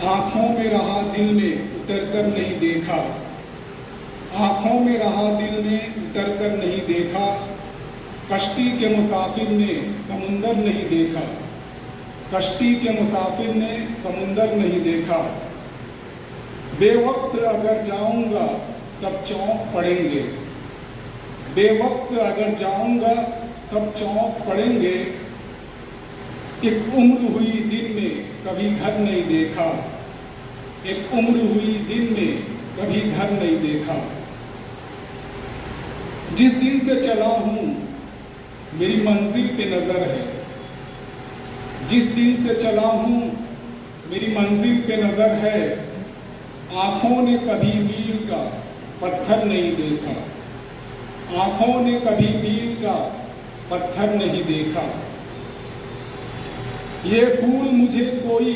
आंखों में रहा दिल ने उतर कर नहीं देखा, आंखों में रहा दिल ने उतर कर नहीं देखा, कश्ती के मुसाफिर ने समुंदर नहीं देखा, कश्ती के मुसाफिर ने समुंदर नहीं देखा। बेवक्त अगर जाऊंगा सब चौंक पड़ेंगे, बेवक्त अगर जाऊंगा सब चौंक पड़ेंगे। एक उम्र हुई दिन में कभी घर नहीं देखा, एक उम्र हुई दिन में कभी घर नहीं देखा। जिस दिन से चला हूं मेरी मंजिल पे नजर है, जिस दिन से चला हूं मेरी मंजिल पे नजर है। आंखों ने कभी मील का पत्थर नहीं देखा, आंखों ने कभी मील का पत्थर नहीं देखा। ये फूल मुझे कोई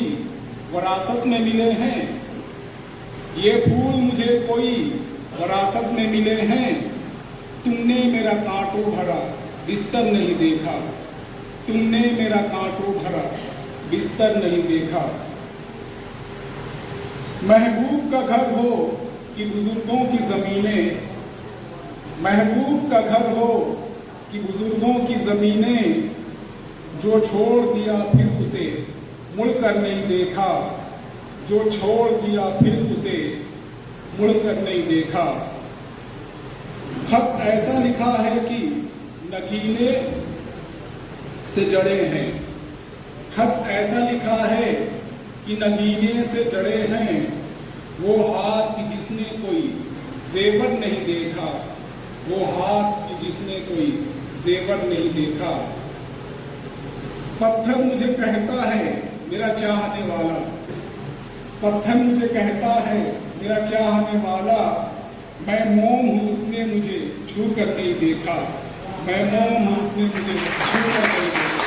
विरासत में मिले हैं, ये फूल मुझे कोई विरासत में मिले हैं। तुमने मेरा कांटों भरा बिस्तर नहीं देखा, तुमने मेरा कांटों भरा बिस्तर नहीं देखा। महबूब का घर हो कि बुजुर्गों की जमीनें, महबूब का घर हो कि बुजुर्गों की जमीनें। जो छोड़ दिया फिर उसे मुड़कर नहीं देखा, जो छोड़ दिया फिर उसे मुड़कर नहीं देखा। खत ऐसा लिखा है कि नगीने से जड़े हैं, खत ऐसा लिखा है कि नगीने से जड़े हैं। वो हाथ की जिसने कोई जेवर नहीं देखा, वो हाथ की जिसने कोई जेवर नहीं देखा। पत्थर मुझे कहता है मेरा चाहने वाला, पत्थर मुझे कहता है मेरा चाहने वाला। मैं मोम हूँ उसने मुझे छू कर नहीं देखा, मैं मोम हूँ उसने मुझे छू कर नहीं देखा।